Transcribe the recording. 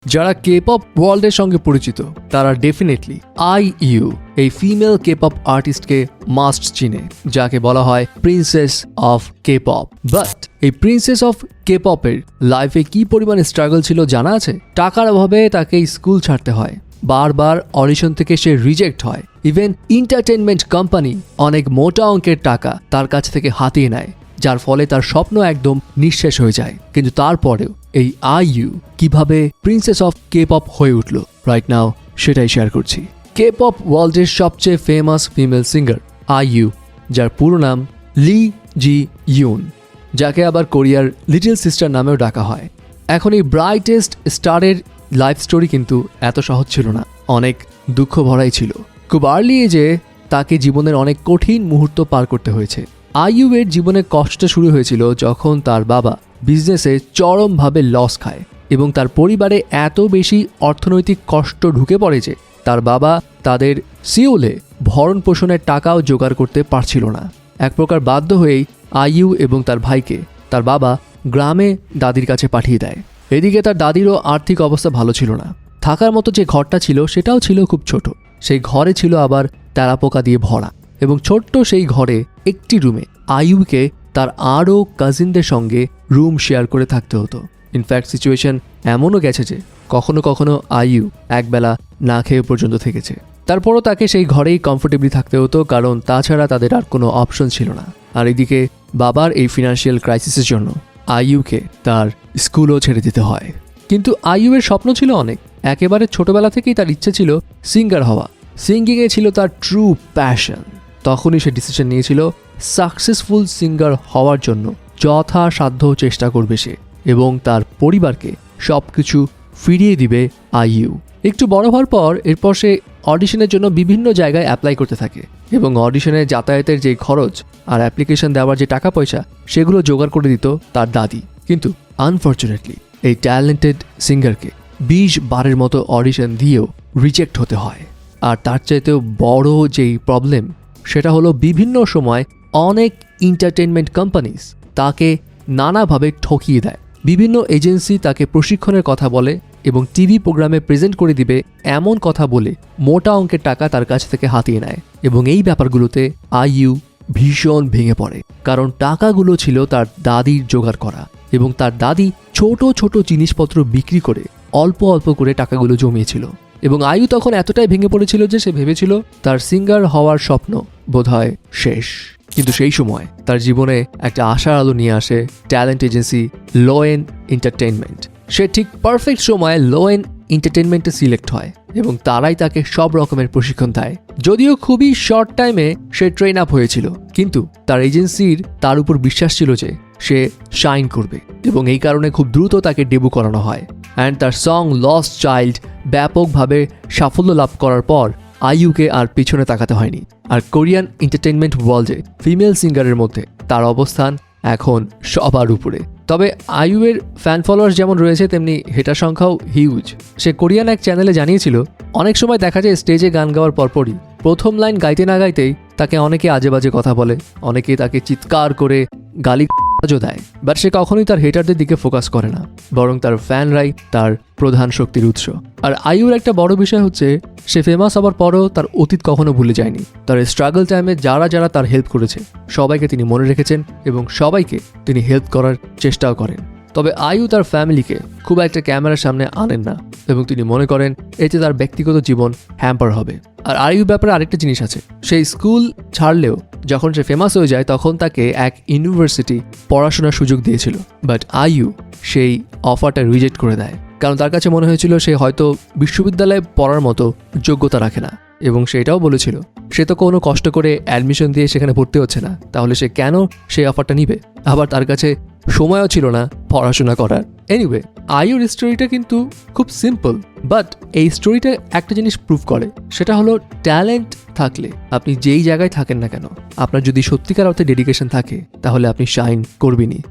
যারা কে-পপ ওয়ার্ল্ডের সঙ্গে পরিচিত তারা ডেফিনেটলি IU এই ফিমেল কে-পপ আর্টিস্টকে মাস্ট চিনে, যাকে বলা হয় প্রিন্সেস অফ কে-পপ। বাট এই প্রিন্সেস অফ কে-পপের লাইফে কি পরিমাণে স্ট্রাগল ছিল জানা আছে? টাকার অভাবে তাকে স্কুল ছাড়তে হয়, বারবার অডিশন থেকে সে রিজেক্ট হয়, ইভেন এন্টারটেনমেন্ট কোম্পানি অনেক মোটা অঙ্কের টাকা তার কাছ থেকে হাতিয়ে নেয়, যার ফলে তার স্বপ্ন একদম নিঃশেষ হয়ে যায়। কিন্তু তারপরেও এই IU কিভাবে প্রিন্সেস অফ কে-পপ হয়ে উঠল রাইট নাও সেটাই শেয়ার করছি। কে-পপ ওয়ার্ল্ডের সবচেয়ে ফেমাস ফিমেল সিঙ্গার IU, যার পুরো নাম লি জি ইউন, যাকে আবার কোরিয়ার লিটল সিস্টার নামেও ডাকা হয়। এখন এই ব্রাইটেস্ট স্টারের লাইফ স্টোরি কিন্তু এত সহজ ছিল না, অনেক দুঃখ ভরাই ছিল। খুব আর্লি এজে তাকে জীবনের অনেক কঠিন মুহূর্ত পার করতে হয়েছে। IU এর জীবনে কষ্ট শুরু হয়েছিল যখন তার বাবা বিজনেসে চরমভাবে লস খায় এবং তার পরিবারে এত বেশি অর্থনৈতিক কষ্ট ঢুকে পড়ে যে তার বাবা তাদের সিওলে ভরণ পোষণের টাকাও জোগাড় করতে পারছিল না। এক প্রকার বাধ্য হয়েই IU এবং তার ভাইকে তার বাবা গ্রামে দাদির কাছে পাঠিয়ে দেয়। এদিকে তার দাদিরও আর্থিক অবস্থা ভালো ছিল না, থাকার মতো যে ঘরটা ছিল সেটাও ছিল খুব ছোট। সেই ঘরে ছিল আবার তেলাপোকা দিয়ে ভরা এবং ছোট্ট সেই ঘরে একটি রুমে IUকে তার আরও কাজিনদের সঙ্গে রুম শেয়ার করে থাকতে হতো। ইনফ্যাক্ট সিচুয়েশন এমনও গেছে যে কখনো কখনো IU একবেলা না খেয়ে পর্যন্ত থেকেছে। তারপরও তাকে সেই ঘরেই কমফোর্টেবলি থাকতে হতো, কারণ তাছাড়া তাদের আর কোনো অপশন ছিল না। আর এদিকে বাবার এই ফিনান্সিয়াল ক্রাইসিসের জন্য IUকে তার স্কুলও ছেড়ে দিতে হয়। কিন্তু IU এর স্বপ্ন ছিল অনেক, একেবারে ছোটবেলা থেকেই তার ইচ্ছে ছিল সিঙ্গার হওয়া। সিঙ্গিংয়ে ছিল তার ট্রু প্যাশন। তখনই সে ডিসিশন নিয়েছিল সাকসেসফুল সিঙ্গার হওয়ার জন্য যথাসাধ্য চেষ্টা করবে সে, এবং তার পরিবারকে সব কিছু ফিরিয়ে দিবে IU। একটু বড় হওয়ার পর এরপর সে অডিশনের জন্য বিভিন্ন জায়গায় অ্যাপ্লাই করতে থাকে এবং অডিশনে যাতায়াতের যে খরচ আর অ্যাপ্লিকেশন দেওয়ার যে টাকা পয়সা সেগুলো জোগাড় করে দিত তার দাদি। কিন্তু আনফর্চুনেটলি এই ট্যালেন্টেড সিঙ্গারকে 20 বারের মতো অডিশন দিয়েও রিজেক্ট হতে হয়। আর তার চাইতেও বড় যেই প্রবলেম সেটা হলো বিভিন্ন সময় অনেক এন্টারটেনমেন্ট কোম্পানিজ তাকে নানাভাবে ঠকিয়ে দেয়। বিভিন্ন এজেন্সি তাকে প্রশিক্ষণের কথা বলে এবং টিভি প্রোগ্রামে প্রেজেন্ট করে দিবে এমন কথা বলে মোটা অঙ্কের টাকা তার কাছ থেকে হাতিয়ে নেয়। এবং এই ব্যাপারগুলোতে IU ভীষণ ভেঙে পড়ে, কারণ টাকাগুলো ছিল তার দাদির জোগাড় করা এবং তার দাদি ছোট ছোট জিনিসপত্র বিক্রি করে অল্প অল্প করে টাকাগুলো জমিয়েছিল। এবং IU তখন এতটাই ভেঙে পড়েছিল যে সে ভেবেছিল তার সিঙ্গার হওয়ার স্বপ্ন বোধহয় শেষ। কিন্তু সেই সময় তার জীবনে একটা আশার আলো নিয়ে আসে ট্যালেন্ট এজেন্সি লোয়েন এন্টারটেইনমেন্ট। সে ঠিক পারফেক্ট সময়ে লোয়েন এন্টারটেইনমেন্টে সিলেক্ট হয় এবং তারাই তাকে সব রকমের প্রশিক্ষণ দেয়। যদিও খুবই শর্ট টাইমে সে ট্রেন আপ হয়েছিল, কিন্তু তার এজেন্সির তার উপর বিশ্বাস ছিল যে সে শাইন করবে এবং এই কারণে খুব দ্রুত তাকে ডেবু করানো হয়। অ্যান্ড তার সং লস্ট চাইল্ড ব্যাপকভাবে সাফল্য লাভ করার পর IUকে আর পিছনে তাকাতে হয়নি। আর কোরিয়ান এন্টারটেইনমেন্ট ওয়ার্ল্ডে ফিমেল সিঙ্গারের মধ্যে তার অবস্থান এখন সবার উপরে। তবে IU এর ফ্যান ফলোয়ার্স যেমন রয়েছে তেমনি হেটার সংখ্যাও হিউজ। সে কোরিয়ান এক চ্যানেলে জানিয়েছিল অনেক সময় দেখা যায় স্টেজে গান গাওয়ার পরপরই প্রথম লাইন গাইতে না গাইতেই তাকে অনেকে আজে বাজে কথা বলে, অনেকে তাকে চিৎকার করে গালি দেয়, বাট সে কখনোই তার হেটারদের দিকে ফোকাস করে না, বরং তার ফ্যানরাই তার প্রধান শক্তির উৎস। আর IUর একটা বড় বিষয় হচ্ছে সে ফেমাস হবার পরও তার অতীত কখনো ভুলে যায়নি। তার স্ট্রাগল টাইমে যারা যারা তার হেল্প করেছে সবাইকে তিনি মনে রেখেছেন এবং সবাইকে তিনি হেল্প করার চেষ্টাও করেন। তবে IU তার ফ্যামিলিকে খুব একটা ক্যামেরার সামনে আনেন না এবং তিনি মনে করেন এতে তার ব্যক্তিগত জীবন হ্যাম্পার হবে। আর IU ব্যাপারে আরেকটা জিনিস আছে, সেই স্কুল ছাড়লেও যখন সে ফেমাস হয়ে যায় তখন তাকে এক ইউনিভার্সিটি পড়াশোনার সুযোগ দিয়েছিল, বাট IU সেই অফারটা রিজেক্ট করে দেয়, কারণ তার কাছে মনে হয়েছিল সে হয়তো বিশ্ববিদ্যালয়ে পড়ার মতো যোগ্যতা রাখে না। এবং সে এটাও বলেছিল সে তো কোনো কষ্ট করে অ্যাডমিশন দিয়ে সেখানে ভর্তি হচ্ছে না, তাহলে সে কেন সেই অফারটা নিবে? আবার তার কাছে সময়ও ছিল না পড়াশোনা করার। এনিওয়ে IUর স্টোরিটা কিন্তু খুব সিম্পল, বাট এই স্টোরিটা একটা জিনিস প্রুভ করে, সেটা হলো ট্যালেন্ট থাকলে আপনি যেই জায়গায় থাকেন না কেন, আপনার যদি সত্যিকার অর্থে ডেডিকেশন থাকে তাহলে আপনি শাইন করবেনই।